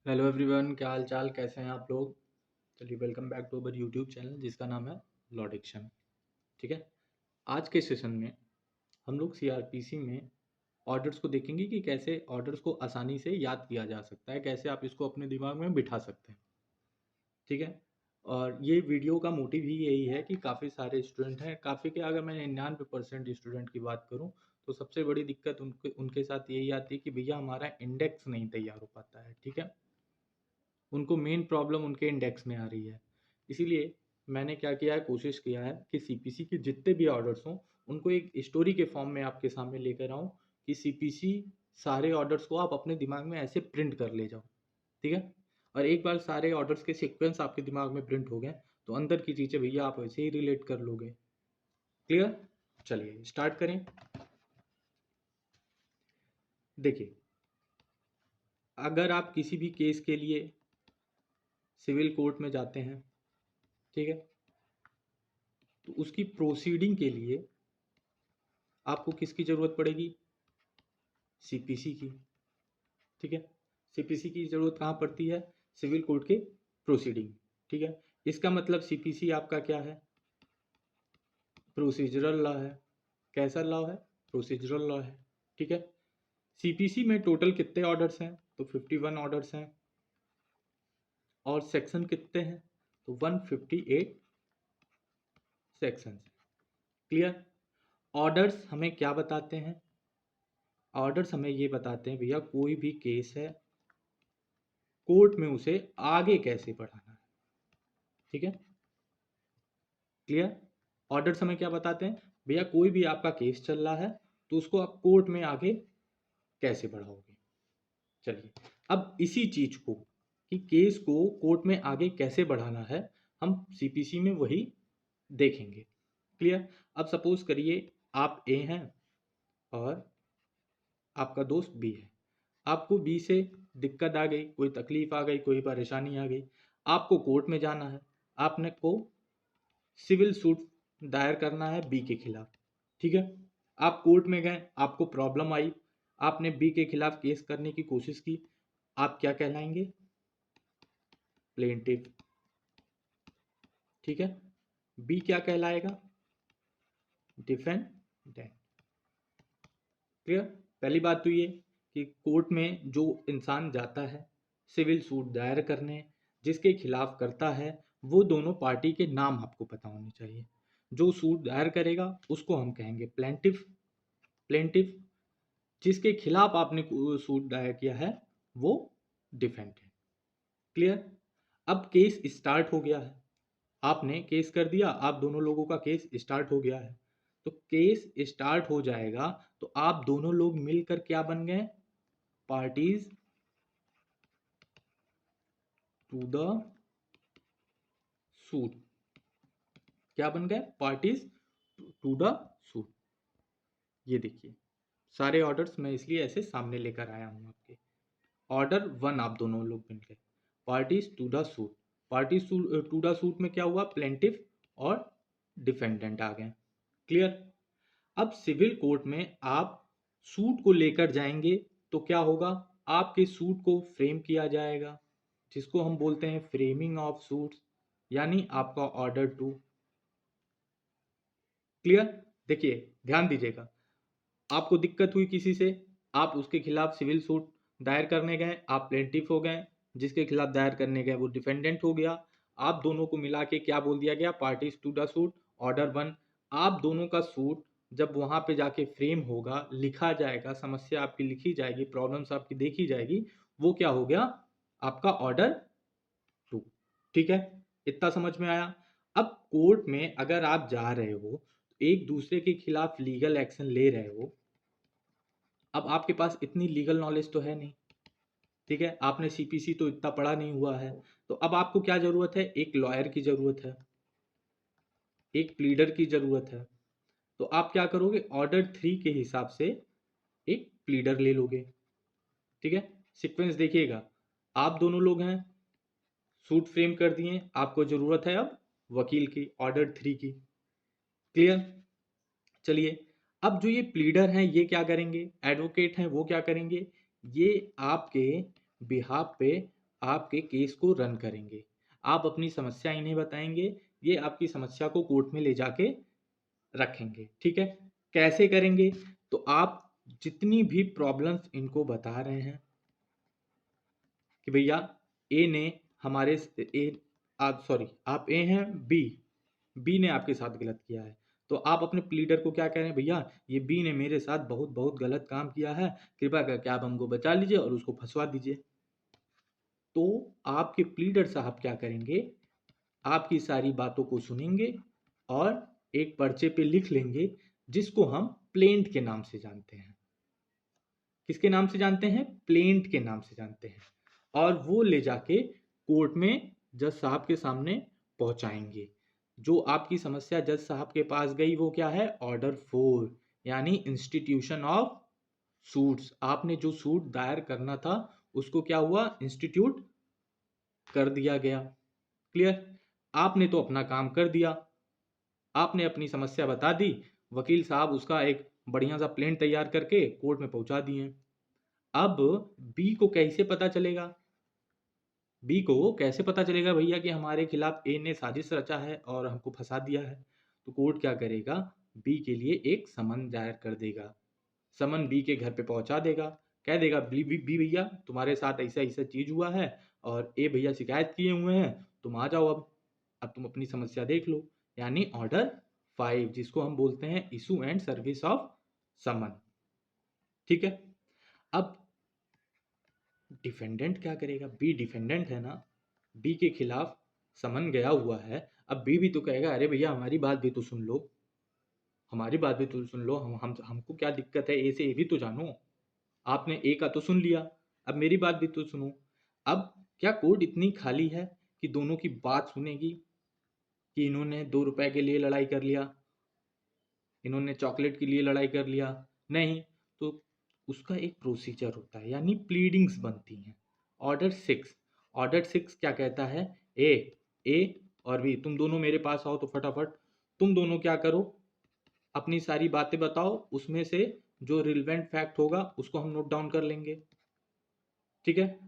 Hello everyone, क्या हाल चाल, कैसे हैं आप लोग। चलिए, welcome back to our YouTube channel जिसका नाम है लॉ डिक्शन। ठीक है। आज के सेशन में हम लोग सीआरपीसी में ऑर्डर्स को देखेंगे कि कैसे ऑर्डर्स को आसानी से याद किया जा सकता है, कैसे आप इसको अपने दिमाग में बिठा सकते हैं। ठीक है। और ये वीडियो का मोटिव ही यही है कि काफ़ी सारे स्टूडेंट हैं, काफ़ी के अगर मैं 99% स्टूडेंट की बात करूं तो सबसे बड़ी दिक्कत उनके उनके साथ यही आती है कि भैया हमारा इंडेक्स नहीं तैयार हो पाता है। ठीक है। उनको मेन प्रॉब्लम उनके इंडेक्स में आ रही है। इसीलिए मैंने क्या किया है, कोशिश किया है कि सीपीसी के जितने भी ऑर्डर्स हों उनको एक स्टोरी के फॉर्म में आपके सामने लेकर आऊँ कि सीपीसी सारे ऑर्डर्स को आप अपने दिमाग में ऐसे प्रिंट कर ले जाओ। ठीक है। और एक बार सारे ऑर्डर्स के सीक्वेंस आपके दिमाग में प्रिंट हो गए तो अंदर की चीज़ें भैया आप वैसे ही रिलेट कर लोगे। क्लियर। चलिए स्टार्ट करें। देखिए, अगर आप किसी भी केस के लिए सिविल कोर्ट में जाते हैं, ठीक है, तो उसकी प्रोसीडिंग के लिए आपको किसकी ज़रूरत पड़ेगी? सीपीसी की। ठीक है। सीपीसी की ज़रूरत कहाँ पड़ती है? सिविल कोर्ट के प्रोसीडिंग। ठीक है। इसका मतलब सीपीसी आपका क्या है? प्रोसीजरल लॉ है। कैसा लॉ है? प्रोसीजरल लॉ है। ठीक है। सीपीसी में टोटल कितने ऑर्डर्स हैं? तो 51 ऑर्डर्स हैं। और सेक्शन कितने हैं? तो 158 सेक्शंस। क्लियर। ऑर्डर्स हमें क्या बताते हैं? ऑर्डर्स हमें ये बताते हैं भैया, कोई भी केस है कोर्ट में उसे आगे कैसे बढ़ाना है। ठीक है। क्लियर। ऑर्डर्स हमें क्या बताते हैं भैया, कोई भी आपका केस चल रहा है तो उसको आप कोर्ट में आगे कैसे बढ़ाओगे। चलिए, अब इसी चीज को कि केस को कोर्ट में आगे कैसे बढ़ाना है हम सीपीसी में वही देखेंगे। क्लियर। अब सपोज करिए आप ए हैं और आपका दोस्त बी है। आपको बी से दिक्कत आ गई, कोई तकलीफ आ गई, कोई परेशानी आ गई, आपको कोर्ट में जाना है। आपने को सिविल सूट दायर करना है बी के खिलाफ। ठीक है। आप कोर्ट में गए, आपको प्रॉब्लम आई, आपने बी के खिलाफ केस करने की कोशिश की, आप क्या कहलाएंगे? प्लेंटिफ। ठीक है। बी क्या कहलाएगा? डिफेंडेंट। क्लियर। पहली बात तो ये कि कोर्ट में जो इंसान जाता है सिविल सूट दायर करने, जिसके खिलाफ करता है, वो दोनों पार्टी के नाम आपको पता होने चाहिए। जो सूट दायर करेगा उसको हम कहेंगे प्लेंटिफ। प्लेंटिफ। जिसके खिलाफ आपने सूट दायर किया है वो डिफेंडेंट। क्लियर। अब केस स्टार्ट हो गया है, आपने केस कर दिया, आप दोनों लोगों का केस स्टार्ट हो गया है। तो केस स्टार्ट हो जाएगा तो आप दोनों लोग मिलकर क्या बन गए? Parties to the suit. क्या बन गए? Parties to the suit. ये देखिए, सारे ऑर्डर्स मैं इसलिए ऐसे सामने लेकर आया हूं आपके। ऑर्डर वन आप दोनों लोग मिल गए, parties to the suit. Parties to the suit में क्या हुआ? प्लेंटिफ और डिफेंडेंट आ गए। क्लियर। अब सिविल कोर्ट में आप सूट को लेकर जाएंगे तो क्या होगा? आपके सूट को फ्रेम किया जाएगा, जिसको हम बोलते हैं फ्रेमिंग ऑफ सूट्स, यानी आपका ऑर्डर टू। क्लियर। देखिए, ध्यान दीजिएगा, आपको दिक्कत हुई किसी से, आप उसके खिलाफ सिविल सूट दायर करने गए, आप प्लेंटिफ हो गए, जिसके खिलाफ दायर करने गए वो डिफेंडेंट हो गया। आप दोनों को मिला के क्या बोल दिया गया? Parties to the suit, order one. आप दोनों का सूट जब वहां पे जाके फ्रेम होगा, लिखा जाएगा, समस्या आपकी लिखी जाएगी, प्रॉब्लम्स आपकी देखी जाएगी, वो क्या हो गया? आपका ऑर्डर टू। ठीक है। इतना समझ में आया। अब कोर्ट में अगर आप जा रहे हो, एक दूसरे के खिलाफ लीगल एक्शन ले रहे हो, अब आपके पास इतनी लीगल नॉलेज तो है नहीं। ठीक है। आपने सीपीसी तो इतना पढ़ा नहीं हुआ है। तो अब आपको क्या जरूरत है? एक लॉयर की जरूरत है, एक प्लीडर की जरूरत है। तो आप क्या करोगे? ऑर्डर थ्री के हिसाब से एक प्लीडर ले लोगे। ठीक है। सीक्वेंस देखिएगा, आप दोनों लोग हैं, सूट फ्रेम कर दिए, आपको जरूरत है अब वकील की, ऑर्डर थ्री की। क्लियर। चलिए, अब जो ये प्लीडर हैं ये क्या करेंगे? एडवोकेट हैं, वो क्या करेंगे? ये आपके बिहाफ पे आपके केस को रन करेंगे। आप अपनी समस्या इन्हें बताएंगे, ये आपकी समस्या को कोर्ट में ले जाके रखेंगे। ठीक है, कैसे करेंगे? तो आप जितनी भी प्रॉब्लम्स इनको बता रहे हैं कि भैया ए ने हमारे ए आप सॉरी आप ए हैं, बी ने आपके साथ गलत किया है, तो आप अपने प्लीडर को क्या कह रहे हैं? भैया ये बी ने मेरे साथ बहुत बहुत गलत काम किया है, कृपया करके आप हमको बचा लीजिए और उसको फंसवा दीजिए। तो आपके प्लीडर साहब क्या करेंगे? आपकी सारी बातों को सुनेंगे और एक पर्चे पे लिख लेंगे, जिसको हम प्लेंट के नाम से जानते हैं। किसके नाम से जानते हैं? प्लेंट के नाम से जानते हैं। और वो ले जाके कोर्ट में जज साहब के सामने पहुंचाएंगे। जो आपकी समस्या जज साहब के पास गई वो क्या है? ऑर्डर 4, यानी इंस्टीट्यूशन ऑफ सूट्स। आपने जो सूट दायर करना था उसको क्या हुआ? इंस्टीट्यूट कर दिया गया। क्लियर? आपने तो अपना काम कर दिया, आपने अपनी समस्या बता दी, वकील साहब उसका एक बढ़िया सा प्लेन तैयार करके कोर्ट में पहुंचा दिए। अब बी को कैसे पता चलेगा? बी को कैसे पता चलेगा भैया कि हमारे खिलाफ ए ने साजिश रचा है और हमको फंसा दिया है? तो कोर्ट क्या करेगा? बी के लिए एक समन दायर कर देगा। समन बी के घर पे पहुंचा देगा, कह देगा बी भैया तुम्हारे साथ ऐसा ऐसा चीज हुआ है और ए भैया शिकायत किए हुए हैं, तुम आ जाओ अब तुम अपनी समस्या देख लो। यानी ऑर्डर 5, जिसको हम बोलते हैं इशू एंड सर्विस ऑफ समन। ठीक है, अब डिफेंडेंट क्या करेगा? बी डिफेंडेंट है ना, बी के खिलाफ समन गया हुआ है। अब बी भी तो कहेगा अरे भैया हमारी बात भी तो सुन लो, हमारी बात भी तो सुन लो, हम हमको क्या दिक्कत है, ए से ए भी तो जानो। आपने ए का तो सुन लिया, अब मेरी बात भी तो सुनो। अब क्या कोर्ट इतनी खाली है कि दोनों की बात सुनेगी? कि इन्होंने 2 रुपए के लिए लड़ाई कर लिया, इन्होंने चॉकलेट के लिए लड़ाई कर लिया? नहीं। तो उसका एक प्रोसीजर होता है, यानी प्लीडिंग्स बनती हैं। ऑर्डर 6 क्या कहता है? ए ए और बी तुम दोनों मेरे पास आओ, तो फटाफट तुम दोनों क्या करो, अपनी सारी बातें बताओ, उसमें से जो रिलेवेंट फैक्ट होगा उसको हम नोट डाउन कर लेंगे। ठीक है,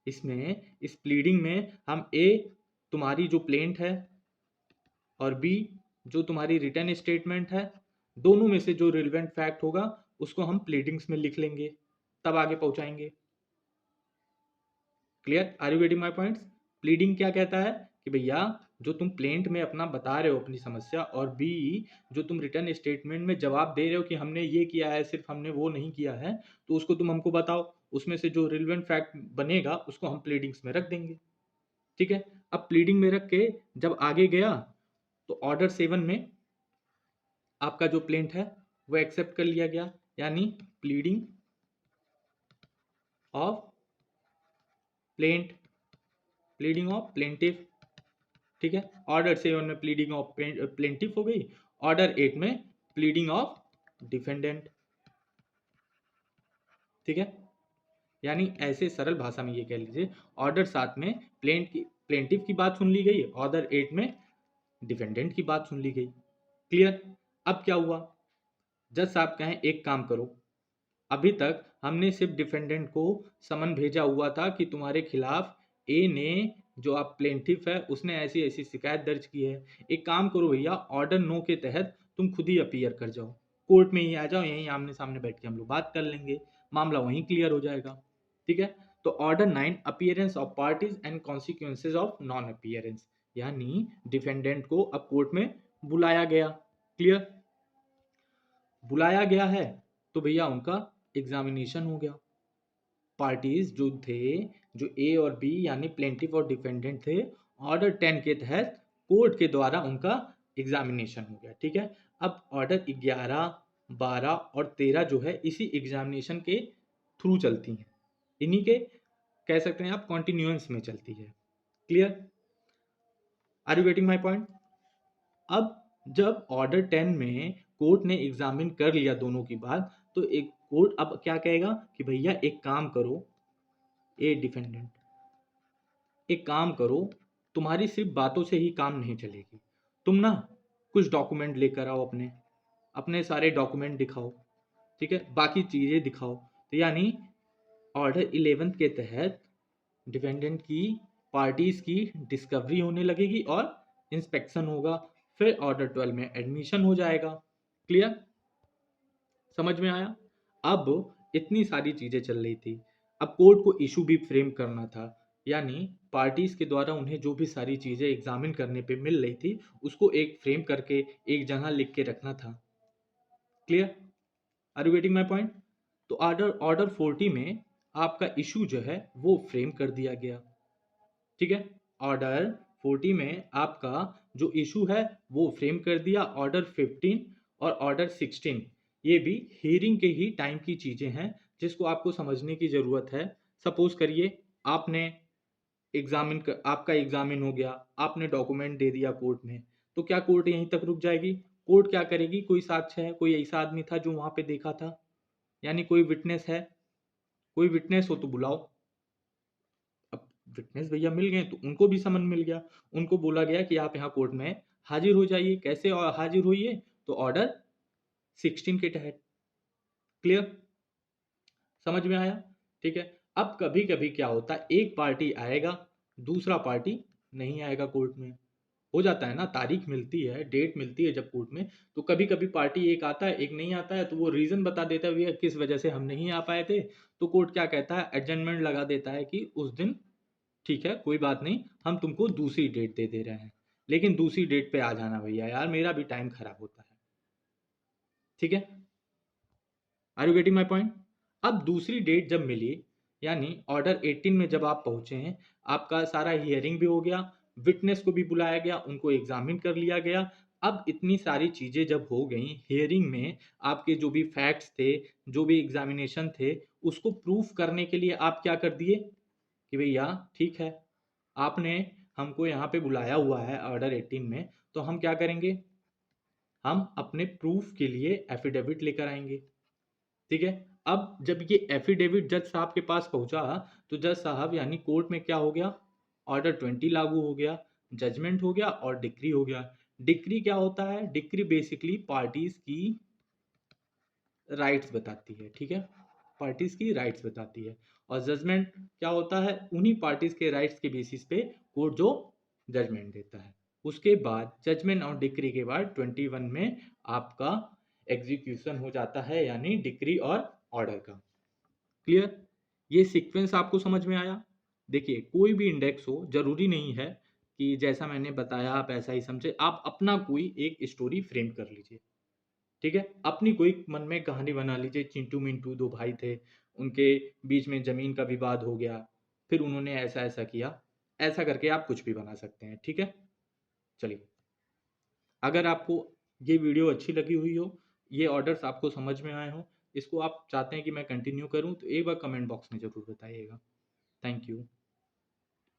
इस प्लीडिंग में हम ए तुम्हारी जो प्लेंट है और बी जो तुम्हारी रिटर्न स्टेटमेंट है, दोनों में से जो रिलेवेंट फैक्ट होगा उसको हम प्लीडिंग्स में लिख लेंगे, तब आगे पहुंचाएंगे। Clear? Are you getting my points? Pleading क्या कहता है कि भैया जो तुम प्लेंट में अपना बता रहे हो अपनी समस्या, और बी जो तुम रिटर्न स्टेटमेंट में जवाब दे रहे हो कि हमने ये किया है, सिर्फ हमने वो नहीं किया है, तो उसको तुम हमको बताओ, उसमें से जो रिलेवेंट फैक्ट बनेगा उसको हम प्लीडिंग्स में रख देंगे। ठीक है, अब प्लीडिंग में रख के जब आगे गया तो ऑर्डर 7 में आपका जो प्लेंट है वो एक्सेप्ट कर लिया गया, यानी प्लीडिंग ऑफ प्लेंटिफ। ठीक है, ऑर्डर 7 में प्लीडिंग ऑफ प्लेंटिफ हो गई, ऑर्डर 8 में प्लीडिंग ऑफ डिफेंडेंट। ठीक है, यानी ऐसे सरल भाषा में ये कह लीजिए, ऑर्डर 7 में प्लेंटिफ की बात सुन ली गई, ऑर्डर 8 में डिफेंडेंट की बात सुन ली गई। क्लियर? अब क्या हुआ? जज साहब कहें एक काम करो, अभी तक हमने सिर्फ डिफेंडेंट को समन भेजा हुआ था कि तुम्हारे खिलाफ ए ने जो आप प्लेंटिफ है उसने ऐसी ऐसी शिकायत दर्ज की है। एक काम करो भैया, ऑर्डर 9 के तहत तुम खुद ही अपीयर कर जाओ, कोर्ट में ही आ जाओ, यहीं आमने सामने बैठ के हम लोग बात कर लेंगे, मामला वहीं क्लियर हो जाएगा। ठीक है, तो order 9 appearance of parties and consequences of non appearance, यानी डिफेंडेंट को अब कोर्ट में बुलाया गया। क्लियर? बुलाया गया है तो भैया उनका एग्जामिनेशन हो गया। पार्टीज जो थे, जो ए और बी यानी प्लेंटिफ और डिफेंडेंट थे, ऑर्डर 10 के तहत कोर्ट के द्वारा उनका एग्जामिनेशन हो गया। ठीक है, अब ऑर्डर 11, 12 और 13 जो है इसी एग्जामिनेशन के थ्रू चलती हैं, इन्हीं के कह सकते हैं आप कॉन्टिन्यूएंस में चलती है। Clear? Are you getting my point? अब जब ऑर्डर 10 में कोर्ट ने एग्जामिन कर लिया दोनों की बात, तो एक कोर्ट अब क्या कहेगा कि भैया एक काम करो, ए डिफेंडेंट एक काम करो, तुम्हारी सिर्फ बातों से ही काम नहीं चलेगी, तुम ना कुछ डॉक्यूमेंट लेकर आओ, अपने अपने सारे डॉक्यूमेंट दिखाओ। ठीक है, बाकी चीजें दिखाओ। तो यानी ऑर्डर 11 के तहत डिफेंडेंट की पार्टीज की डिस्कवरी होने लगेगी और इंस्पेक्शन होगा, फिर ऑर्डर 12 में एडमिशन हो जाएगा। क्लियर? समझ में आया? अब इतनी सारी चीजें चल रही थी, अब कोर्ट को इशू भी फ्रेम करना था, यानी पार्टीज के द्वारा उन्हें जो भी सारी चीजें एग्जामिन करने पे मिल रही थी उसको एक फ्रेम करके एक जगह लिख के रखना था। Clear? Are you getting my point? तो ऑर्डर ऑर्डर 40 में आपका इशू जो है वो फ्रेम कर दिया गया। ठीक है, ऑर्डर 40 में आपका जो इशू है वो फ्रेम कर दिया। ऑर्डर 15 और ऑर्डर 16 ये भी हियरिंग के ही टाइम की चीजें हैं जिसको आपको समझने की जरूरत है। सपोज करिए आपने आपका एग्जामिन हो गया, आपने डॉक्यूमेंट दे दिया कोर्ट में, तो क्या कोर्ट यहीं तक रुक जाएगी? कोर्ट क्या करेगी? कोई साक्ष्य है, कोई ऐसा आदमी था जो वहां पे देखा था, यानी कोई विटनेस है, कोई विटनेस हो तो बुलाओ। अब विटनेस भैया मिल गए तो उनको भी समन मिल गया, उनको बोला गया कि आप यहाँ कोर्ट में हाजिर हो जाइए। कैसे हाजिर होइए? तो ऑर्डर 16 के तहत। क्लियर? समझ में आया? ठीक है। अब कभी कभी क्या होता है, एक पार्टी आएगा, दूसरा पार्टी नहीं आएगा कोर्ट में। हो जाता है ना, तारीख मिलती है, डेट मिलती है जब कोर्ट में, तो कभी कभी पार्टी एक आता है एक नहीं आता है, तो वो रीजन बता देता है भैया किस वजह से हम नहीं आ पाए थे। तो कोर्ट क्या कहता है, एडजमेंट लगा देता है कि उस दिन ठीक है कोई बात नहीं, हम तुमको दूसरी डेट दे दे रहे हैं, लेकिन दूसरी डेट पे आ जाना भैया, यार मेरा भी टाइम खराब होता है। ठीक है? Are you getting my point? अब दूसरी डेट जब मिली, यानी ऑर्डर 18 में जब आप पहुंचे हैं, आपका सारा हियरिंग भी हो गया, विटनेस को भी बुलाया गया, उनको एग्जामिन कर लिया गया। अब इतनी सारी चीजें जब हो गई हियरिंग में, आपके जो भी फैक्ट्स थे, जो भी एग्जामिनेशन थे, उसको प्रूफ करने के लिए आप क्या कर दिए कि भैया ठीक है, आपने हमको यहाँ पे बुलाया हुआ है ऑर्डर 18 में, तो हम क्या करेंगे, हम अपने प्रूफ के लिए एफिडेविट लेकर आएंगे। ठीक है? अब जब ये एफिडेविट जज साहब के पास पहुंचा, तो जज साहब यानी कोर्ट में क्या हो गया, ऑर्डर 20 लागू हो गया, जजमेंट हो गया और डिक्री हो गया। डिक्री क्या होता है? डिक्री बेसिकली पार्टीज की राइट्स बताती है। ठीक है, पार्टीज की राइट्स बताती है। और जजमेंट क्या होता है? उन्हीं पार्टीज के राइट्स के बेसिस पे कोर्ट जो जजमेंट देता है। उसके बाद जजमेंट और डिक्री के बाद 21 में आपका एग्जीक्यूशन हो जाता है, यानी डिक्री और ऑर्डर का। क्लियर? ये सीक्वेंस आपको समझ में आया? देखिए, कोई भी इंडेक्स हो, जरूरी नहीं है कि जैसा मैंने बताया आप ऐसा ही समझे, आप अपना कोई एक स्टोरी फ्रेम कर लीजिए। ठीक है, अपनी कोई मन में कहानी बना लीजिए। चिंटू मिंटू दो भाई थे, उनके बीच में जमीन का विवाद हो गया, फिर उन्होंने ऐसा ऐसा किया, ऐसा करके आप कुछ भी बना सकते हैं। ठीक है? चलिए, अगर आपको ये वीडियो अच्छी लगी हुई हो, ये ऑर्डर्स आपको समझ में आए हो, इसको आप चाहते हैं कि मैं कंटिन्यू करूं, तो एक बार कमेंट बॉक्स में जरूर बताइएगा। Thank you.